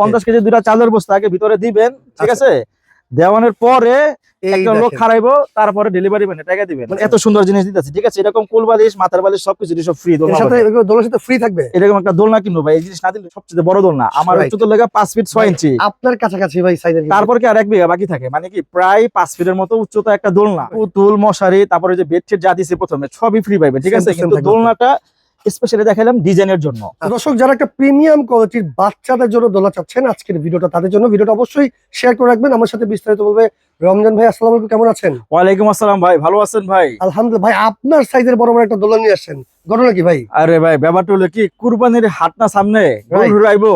50 KG দুইটা চালের বস্তা আগে ভিতরে দিবেন, ঠিক আছে? দেওয়ানোর পরে একটা লোক খারাইবো, তারপরে ডেলিভারি ম্যানে টাকা দিবেন। এত সুন্দর জিনিস দিতেছি, ঠিক আছে? এরকম কোল বালিশ, মাথার বালিশ সবকিছু সব ফ্রি। এর সাথে দোলনার সাথে ফ্রি থাকবে। এরকম একটা দোলনা কিনবো ভাই, এই জিনিস না দিলে সবচেয়ে বড় দোলনা। আমার উচ্চতা লাগা 5 ফিট 6 ইঞ্চি। আপনার কাছাকাছি ভাই সাইজের, তারপর কি আর 1 বিঘা বাকি থাকে, মানে কি প্রায় 5 ফিটের মতো উচ্চতা একটা দোলনা। পুতুল, মশারি, তারপরে যে বেডশিট যা দিছি প্রথমে সবই ফ্রি পাইবে, ঠিক আছে? কিন্তু দোলনাটা স্পেশালি দেখাইলাম ডিজাইনের জন্য। দর্শক যারা একটা প্রিমিয়াম কোয়ালিটির বাচ্চাদের জন্য দোলনা চাচ্ছেন, আজকের ভিডিওটা তাদের জন্য। ভিডিওটা অবশ্যই শেয়ার করে রাখবেন। আমার সাথে বিস্তারিত বলবে রমজান ভাই। আসসালামু আলাইকুম, কেমন আছেন? ওয়ালাইকুম আসসালাম ভাই, ভালো আছেন ভাই? আলহামদুলিল্লাহ। ভাই আপনার সাইজের বড় বড় একটা দোলনা নিয়ে আসছেন, ঘটনা কি ভাই? আরে ভাই ব্যাপারটা হলো কি, কুরবানির হাট না সামনে, গরু আইবো,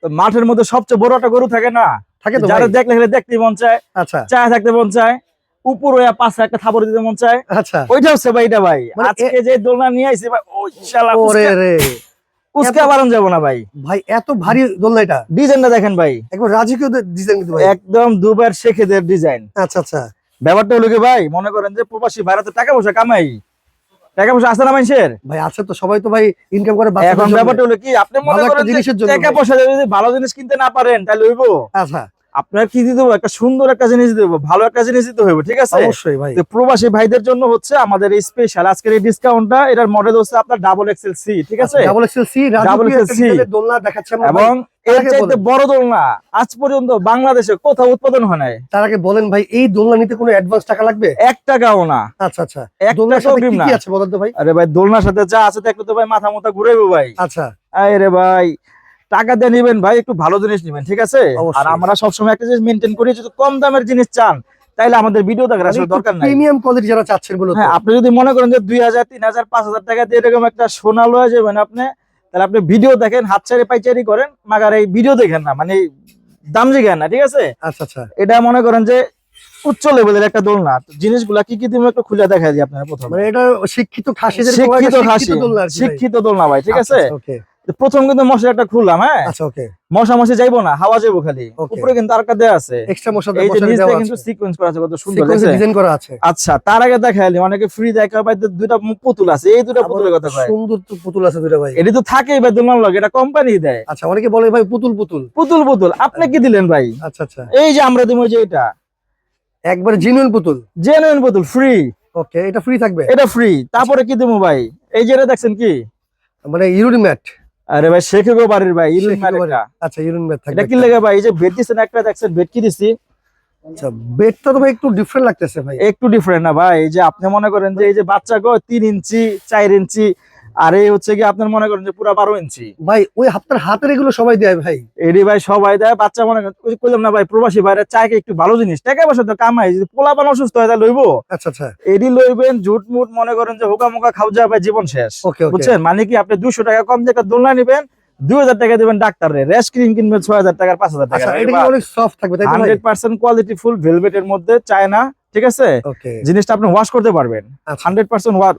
তো মাঠের মধ্যে সবচেয়ে বড় একটা গরু থাকে না, থাকে তো যারা দেখলে দেখতে মন চায়, আচ্ছা চায় থাকতে মন চায়, উপরে পাশে একটা থাপড় দিতে মন চায়, আচ্ছা, ওইটা হচ্ছে ভাই। এটা ভাই আজকে যে দোলনা নিয়ে আইছি ভাই, ওই শালা ওরে রে, উস্কা বারণ যাব না ভাই। ভাই এত ভারী দোলনা, এটা ডিজাইনটা দেখেন ভাই, একবার রাজকীয় ডিজাইন কিন্তু ভাই, একদম দুবার শেখেদের ডিজাইন। আচ্ছা আচ্ছা। ব্যাপারটা হলো কি ভাই, মনে করেন যে প্রবাসী ভারতে টাকা পয়সা কামাই, টাকা পয়সা আছে না মানুষের? ভাই আছে তো, সবাই তো ভাই ইনকাম করে। এখন ব্যাপারটা হলো কি, আপনি মনে করেন জিনিসের জন্য টাকা পয়সা যদি ভালো জিনিস কিনতে না পারেন তাহলে হইবো? আচ্ছা, আপনার কি দিতে হবে? একটা সুন্দর একটা জিনিস দেবো, ভালো একটা জিনিস দিতে হবে, ঠিক আছে? অবশ্যই ভাই। তো প্রবাসী ভাইদের জন্য হচ্ছে আমাদের এই স্পেশাল আজকের এই ডিসকাউন্টটা। এটার মডেল হচ্ছে আপনার ডাবল এক্সেল সি, ঠিক আছে? ডাবল এক্সেল সি, রাজকীয় একটা ডিজাইনের দোলনা দেখাচ্ছি আমরা। এবং এর চাইতে বড় দোলনা আজ পর্যন্ত বাংলাদেশে কোথাও উৎপাদন হয় নাই। তার আগে বলেন ভাই, এই দোলনা নিতে কোনো অ্যাডভান্স টাকা লাগবে? 1 টাকাও না। আচ্ছা আচ্ছা। এক দোলনার সাথে টাকাও কি আছে বলেন তো ভাই? আরে ভাই দোলনার সাথে যা আছে দেখলে তো ভাই মাথা মোটা ঘুরাইবো ভাই। আচ্ছা, আরে ভাই টাকা দিয়ে নিবেন ভাই, একটু ভালো জিনিস নিবেন, ঠিক আছে? আর আমরা সবসময় একটা জিনিস মেনটেন করি, যদি কম দামের জিনিস চান তাইলে আমাদের ভিডিও দেখার আসলে দরকার নাই। প্রিমিয়াম কোয়ালিটি যারা চাচ্ছেন বলুন। হ্যাঁ, আপনি যদি মনে করেন যে 2000, 3000, 5000 টাকা দিয়ে এরকম একটা সোনা লয়ে যাবেন আপনি, তাহলে আপনি ভিডিও দেখেন, হাত ছাড়ি পাইচারি করেন, মাগার এই ভিডিও দেখেন না, মানে দাম জিগান না, ঠিক আছে? আচ্ছা আচ্ছা। এটা মনে করেন যে উচ্চ লেভেলের একটা দোলনা। জিনিসগুলা কি কি তুমি একটু খুলে দেখাই দিই আপনার প্রথমে। মানে এটা শিক্ষিত খাসিদের শিক্ষিত খাসি, শিক্ষিত দোলনা ভাই, ঠিক আছে? ওকে। প্রথম কিন্তু মশলাটা খুললাম, হ্যাঁ? আচ্ছা ওকে। মশা মশি যাইবো না, হাওয়া যাইবো খালি। উপরে কিন্তু আরেকটা দেয়া আছে, এক্সট্রা মশলা এই যে নিচে কিন্তু সিকোয়েন্স করা আছে, কত সুন্দর ডিজাইন করা আছে। আচ্ছা, তার আগে দেখাইলি অনেকে ফ্রি দেখা ভাই, দুইটা পুতুল আছে, এই দুইটা পুতুলের কথা কয়। সুন্দর তো পুতুল আছে দুইটা ভাই। এটা তো থাকেই ভাই দোলনার লগে, এটা কোম্পানি দেয়। আচ্ছা, অনেকে বলে ভাই পুতুল পুতুল পুতুল পুতুল, আপনি কি দিলেন ভাই? আচ্ছা আচ্ছা। এই যে আমরা দিমু যে এটা একবার জেনুইন পুতুল, জেনুইন পুতুল ফ্রি। ওকে, এটা ফ্রি থাকবে, এটা ফ্রি। তারপরে কি দিমু ভাই? এই যে এটা দেখছেন কি, মানে ইউরিন ম্যাট। আরে ভাই শেখে গো বাড়ির ভাই, ইউরিন ম্যাট এটা। আচ্ছা, ইউরিন ম্যাট থাকবে। এটা কি লাগে ভাই? এই যে বেড দিছেন একটা, দেখছেন বেড কি দিছি? আচ্ছা, বেডটা তো ভাই একটু ডিফারেন্ট লাগতেছে ভাই। একটু ডিফারেন্ট না ভাই? এই যে আপনি মনে করেন যে এই যে বাচ্চা গো 3 ইঞ্চি 4 ইঞ্চি, আর এই হচ্ছে কি আপনার মনে করেন যে পুরো 12 ইঞ্চি ভাই। ওই আপনার হাতের এগুলো সবাই দেয় ভাই। এডি ভাই সবাই দেয়। বাচ্চা মনে করেন কইলাম না ভাই, প্রবাসী ভাইরা চায় একটু ভালো জিনিস, টাকা পয়সা তো কামাই, যদি পোলা পান অসুস্থ হয় তাহলে লইবো। আচ্ছা আচ্ছা। এডি লইবেন, ঝুট মুট মনে করেন যে হুকা মুকা খাও যা ভাই, জীবন শেষ। বুঝছেন? মানে কি আপনি 200 টাকা কম দিয়ে একটা দোলনা নিবেন, 2000 টাকা দিবেন ডাক্তারে, রেশ ক্রিম কিনবেন 6000 টাকার 5000 টাকা। আচ্ছা, এটা কি অনেক সফট থাকবে তাই তো ভাই? 100% কোয়ালিটি ফুল ভেলভেটের মধ্যে, চায়না, ঠিক আছে? ওকে। জিনিসটা আপনি ওয়াশ করতে পারবেন 100%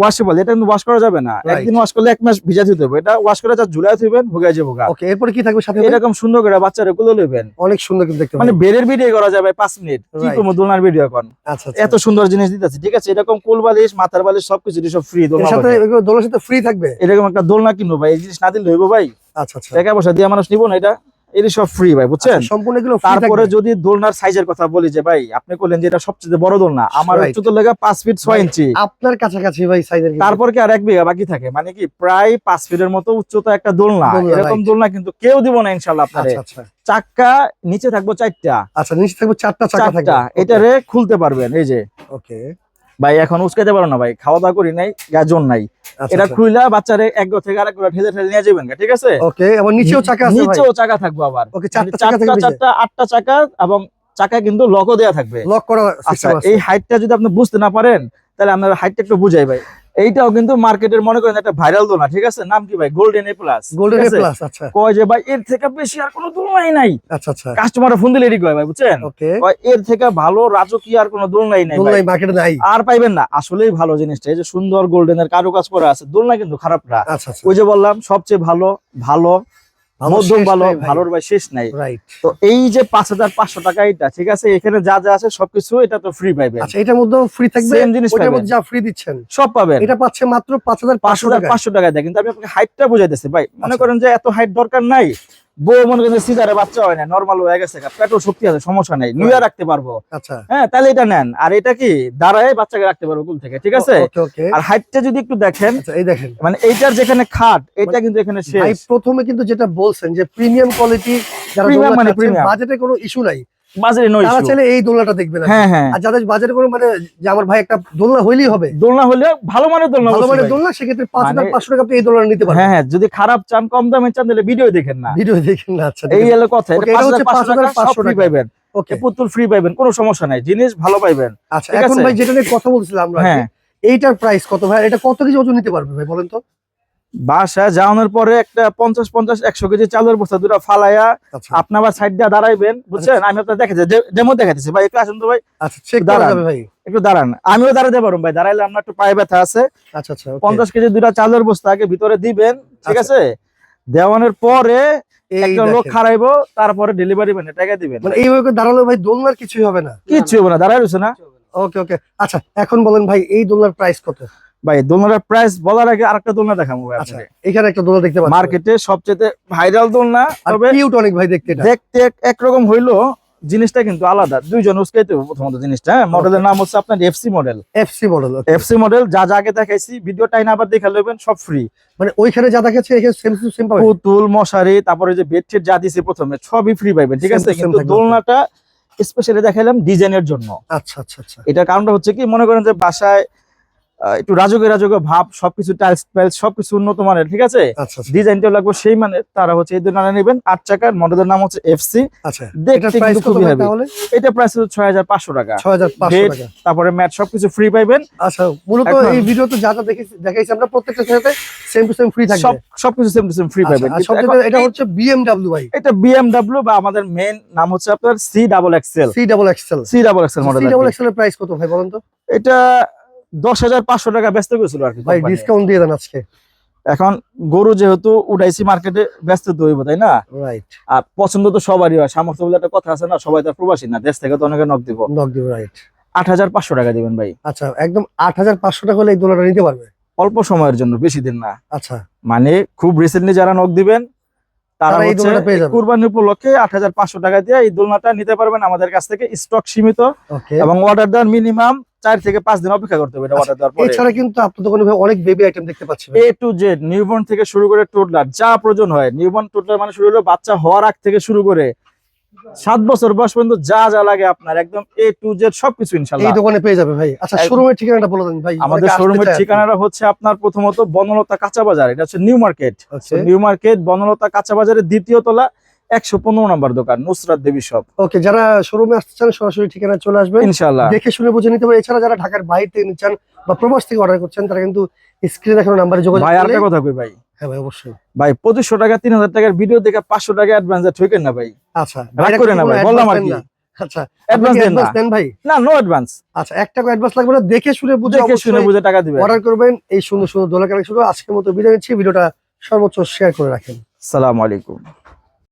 ওয়াশেবল। এটা কিন্তু ওয়াশ করা যাবে না, একদিন ওয়াশ করলে 1 মাস ভিজা দিতে হবে। এটা ওয়াশ করে যা ঝুলাই দিবেন, ভুগাই যাবো গা। ওকে, এরপর কি থাকবে সাথে? এরকম সুন্দর করে বাচ্চারা গুলো লইবেন, অনেক সুন্দর কিন্তু দেখতে, মানে বেরের ভিডিও করা যাবে 5 মিনিট। কি করব দোলনার ভিডিও এখন? আচ্ছা, এত সুন্দর জিনিস দিতেছি, ঠিক আছে? এরকম কোল বালিশ, মাথার বালিশ সবকিছু সব ফ্রি। দোলনার সাথে দোলনার সাথে ফ্রি থাকবে। এরকম একটা দোলনা কিনবো ভাই, এই জিনিস না দিলে হইবো ভাই? আচ্ছা আচ্ছা। টাকা পয়সা দিয়ে মানুষ নিবো না, এটা এর সব ফ্রি ভাই, বুঝছেন? সম্পূর্ণ এগুলো ফ্রি থাকবে। তারপরে যদি দোলনার সাইজের কথা বলি, যে ভাই আপনি বললেন যে এটা সবচেয়ে বড় দোলনা, আমার উচ্চতা লাগা 5 ফিট 6 ইঞ্চি। আপনার কাছাকাছি ভাই সাইজের। তারপর কি আর 1 বিঘা বাকি থাকে, মানে কি প্রায় 5 ফিটের মতো উচ্চতা একটা দোলনা। এরকম দোলনা কিন্তু কেউ দিব না ইনশাআল্লাহ আপনারে। আচ্ছা। চাকা নিচে থাকবো 4টা। আচ্ছা, নিচে থাকবে 4টা চাকা থাকবে। এটারে খুলতে পারবেন, এই যে। ওকে ভাই এখন উস্কাইতে পারো না ভাই, খাওয়া দাওয়া করি নাই, গাজন নাই। এটা খুইলা বাচ্চারে এক ঘর থেকে আরেক ঘর ঠেলে ঠেলে নিয়ে যাবেন, ঠিক আছে? ওকে, এবং নিচেও চাকা আছে ভাই? নিচেও চাকা থাকবে আবার। ওকে, 4টা চাকা থাকবে, 4টা 8টা চাকা, এবং চাকা কিন্তু লকও দেয়া থাকবে, লক করা আচ্ছা, সিস্টেম আছে। এই হাইটটা যদি আপনি বুঝতে না পারেন তাহলে আপনার হাইটটা একটু বুঝাই ভাই। এইটাও কিন্তু মার্কেটের মনে করেন একটা ভাইরাল দোলনা, ঠিক আছে? নাম কি ভাই? Golden A plus. Golden A plus. আচ্ছা, কয় যে ভাই এর থেকে বেশি আর কোনো দোলনাই নাই। আচ্ছা আচ্ছা। কাস্টমার ফোন দিলে এরই কয় ভাই, বুঝছেন? ওকে, কয় এর থেকে ভালো রাজকীয় আর কোনো দোলনাই নাই ভাই, মার্কেটে নাই, আর পাইবেন না। আসলেই ভালো জিনিসটা, এই যে সুন্দর গোল্ডেনের কারুকাজ করা আছে, দোলনা কিন্তু খারাপ না। আচ্ছা আচ্ছা। ওই যে বললাম সবচেয়ে ভালো, ভালো মধ্যম ভালো, ভালোর ভাই শেষ নাই। তো এই যে 5500 টাকা এটা, ঠিক আছে? এখানে যা যা আছে সবকিছু এটা তো ফ্রি পাইবেন। আচ্ছা, এটার মধ্যে ফ্রি থাকবে, সেম জিনিস ওটার মধ্যে যা ফ্রি দিচ্ছেন সব পাবেন। এটা পাচ্ছে মাত্র 5500 টাকা। 500 টাকা দেয়। কিন্তু আমি আপনাকে হাইটটা বুঝাইতেছি ভাই, মনে করেন যে এত হাইট দরকার নাই, বউ মনে করেন সিজারে বাচ্চা হয় না, নরমাল হয়ে গেছে, পেটও শক্তি আছে, সমস্যা নেই, নিয়ে রাখতে পারবো। আচ্ছা, হ্যাঁ, তাহলে এটা নেন। আর এটা কি দাঁড়ায় বাচ্চাকে রাখতে পারবো কুল থেকে, ঠিক আছে। ওকে ওকে। আর হাইটটা যদি একটু দেখেন, আচ্ছা, এই দেখেন মানে এইটার যেখানে খাট, এটা কিন্তু এখানে ভাই শেষ। প্রথমে কিন্তু যেটা বলছেন যে প্রিমিয়াম কোয়ালিটি, যারা Premium মানে premium। বাজেটে কোনো ইস্যু নাই, বাজারে নয় তারা চাইলে এই দোলনাটা দেখবেন। হ্যাঁ হ্যাঁ, আর যাদের বাজেটে কোনো মানে যে আমার ভাই একটা দোলনা হইলেই হবে, দোলনা হলে ভালো মানের দোলনা, ভালো অবশ্যই মানের ভাই। দোলনা, সেক্ষেত্রে 5,500 টাকা আপনি এই দোলনা নিতে পারবেন। হ্যাঁ হ্যাঁ, যদি খারাপ চান, কম দামে চান, তাহলে ভিডিও দেখেন না, ভিডিও দেখেন না। আচ্ছা, এই হলো কথা। Okay, এটা হচ্ছে 5,500 ফ্রি টাকা। পাইবেন, ওকে, পুতুল ফ্রি পাইবেন, কোনো সমস্যা নাই, জিনিস ভালো পাইবেন। আচ্ছা। ঠিক এখন আছে? ভাই যেটা নিয়ে কথা বলছিলাম আমরা, হ্যাঁ, এইটার প্রাইস কত ভাই? এটা কত কেজি ওজন নিতে পারবে ভাই বলেন তো? বাসা যাওয়ানোর পরে একটা 50-50-100 কেজি চালের বস্তা দুটা ফালাইয়া আচ্ছা আপনি আবার সাইড দিয়ে দাঁড়াইবেন, বুঝছেন। আমি আপনার দেখাচ্ছি, ডেমো দেখাচ্ছি ভাই, একটু আসুন তো ভাই, আচ্ছা, চেক করা দাঁড়ান। যাবে ভাই। একটু দাঁড়ান, আমিও দাঁড়াতে পারবো ভাই, দাঁড়াইলে আপনার একটু পায়ে ব্যথা আছে। আচ্ছা আচ্ছা, okay। 50 কেজি দুটা চালের বস্তা আগে ভিতরে দিবেন, ঠিক আচ্ছা। আছে। দেওয়ানোর পরে এই একটা লোক দেখেন। খারাইবো, তারপরে ডেলিভারি ম্যানে টাকা দিবেন। মানে এইভাবে করে দাঁড়ালে ভাই দোলনার কিছুই হবে না। কিচ্ছু হবে না, দাঁড়াই রয়েছে না। ওকে ওকে। আচ্ছা, এখন বলেন ভাই এই দোলনার প্রাইস কত? ভাই দোলনার প্রাইস বলার আগে আরেকটা দোলনা দেখাবো ভাই আচ্ছা, আপনাকে। এখানে একটা দোলনা দেখতে পাচ্ছি মার্কেটে সবচেয়ে ভাইরাল দোলনা, আর তবে কিউট অনেক ভাই দেখতে। এটা দেখতে একরকম হইলো, জিনিসটা কিন্তু আলাদা। দুইজন উস্কাইতে হবে প্রথমত জিনিসটা। মডেলের নাম হচ্ছে আপনার FC model. FC model. FC model, যা যা আগে দেখাইছি ভিডিও টাইম আবার দেখে নেবেন, সব ফ্রি। মানে ওইখানে যা দেখাচ্ছে এখানে সেম টু সেম পাবেন। পুতুল, মশারি, তারপরে যে বেডশিট যা দিছি প্রথমে, সবই ফ্রি পাইবেন, ঠিক Same আছে। to same কিন্তু থাকবে। দোলনাটা স্পেশালি দেখাইলাম ডিজাইনের জন্য। আচ্ছা আচ্ছা আচ্ছা। এটার কারণটা হচ্ছে কি, মনে করেন যে বাসায় একটু রাজকীয় রাজকীয় ভাব, সবকিছু টাইলস টাইলস সবকিছু উন্নত মানের, ঠিক আছে। আচ্ছা আচ্ছা ডিজাইনটাও লাগবে সেই মানের, তারা হচ্ছে এই দোলনা নেবেন। 8 চাকার, মডেলের নাম হচ্ছে এফসি। আচ্ছা। দেখতে এটার প্রাইস কিন্তু কত খুবই ভাই heavy। তাহলে? এটা প্রাইস হচ্ছে 6500 টাকা। 6,500 Bed, টাকা। তারপরে ম্যাট সবকিছু ফ্রি পাইবেন। আচ্ছা, মূলত এখন- এই ভিডিওতে যা যা দেখাইছি আমরা প্রত্যেকটার সাথে সেম টু সেম ফ্রি থাকবে। সবকিছু সেম টু সেম ফ্রি পাইবেন। আচ্ছা, আর কিন্তু সবচেয়ে এখন এটা হচ্ছে BMW ভাই। এটা বিএমডব্লিউ, বা আমাদের মেইন নাম হচ্ছে আপনার C double XL. C double XL. Model. C double XL এর প্রাইস কত ভাই বলেন তো? এটা 10,500 টাকা ব্যস্ত করেছিল আর কি ভাই কোম্পানি। ডিসকাউন্ট দিয়ে দেন আজকে। এখন গরু যেহেতু উড়াইছি মার্কেটে, ব্যস্ত তো হইব, তাই না। রাইট, আর পছন্দ তো সবারই হয়, সামর্থ্য বলে একটা কথা আছে না, সবাই তো আর প্রবাসী না, দেশ থেকে তো অনেকে নক দিব। নক দিব। রাইট। 8,500 টাকা দিবেন ভাই, আচ্ছা, একদম 8,500 টাকা হলে এই দোলনাটা নিতে পারবে। অল্প সময়ের জন্য, বেশি দিন না। আচ্ছা, মানে খুব রিসেন্টলি যারা নক দিবেন তারা তারা এই হচ্ছে দোলনাটা পেয়ে যাবে। কুরবানি উপলক্ষে 8,500 টাকা দিয়ে এই দোলনাটা নিতে পারবেন আমাদের কাছ থেকে। স্টক সীমিত, ওকে। এবং অর্ডার দেওয়ার মিনিমাম 4 থেকে 5 দিন অপেক্ষা করতে হবে অর্ডার দেওয়ার পরে। এছাড়া কিন্তু আপনার দোকানে ভাই অনেক বেবি আইটেম দেখতে পাচ্ছি ভাই। এ টু জেড, নিউবর্ন থেকে শুরু করে টোডলার, যা প্রয়োজন হয়। নিউবর্ন টোডলার মানে শুরু হলো বাচ্চা হওয়ার আগ থেকে শুরু করে 7 বছর বয়স পর্যন্ত যা যা লাগে আপনার, একদম এ টু জেড সবকিছু এই ইনশাআল্লাহ দোকানে পেয়ে যাবে ভাই। আচ্ছা, শোরুমের ঠিকানাটা বলে দেন ভাই। আমাদের অনেকে আসতে শোরুমের চায় আর কি। ঠিকানাটা হচ্ছে আপনার প্রথমত বনলতা কাঁচা বাজার, এটা হচ্ছে new market. Okay. New market Banalata কাঁচা বাজারের 2য় তলা, 115 নম্বর দোকান, নুসরাত দেবী শপ। ওকে, যারা শোরুমে আসতে চান সরাসরি ঠিকানা চলে আসবেন, ইনশাআল্লাহ। দেখে শুনে বুঝে নিতে পারে। এছাড়া যারা ঢাকার বাইরে থেকে নিচ্ছেন বা প্রবাস থেকে অর্ডার করছেন, তারা কিন্তু স্ক্রিনে দেখানো নাম্বারে যোগাযোগ ভাই করলে। আরেকটা কথা কই ভাই, হ্যাঁ ভাই, অবশ্যই। ভাই 2500 টাকা 3000 টাকার ভিডিও দেখে 500 টাকা অ্যাডভান্স ঠকেন না ভাই, আচ্ছা, রাগ করে না ভাই, বললাম আর কি। আচ্ছা, অ্যাডভান্স দেন না, অ্যাডভান্স দেন ভাই। না নো অ্যাডভান্স, আচ্ছা, 1 টাকা অ্যাডভান্স লাগবে না, দেখে শুনে বুঝে দেখে শুনে বুঝে টাকা দিবেন। অর্ডার করবেন। এই সুন্দর সুন্দর দোলা কালেকশন। আজকের মতো বিদায় নিচ্ছি, ভিডিওটা সর্বোচ্চ শেয়ার করে রাখেন। আসসালামু আলাইকুম।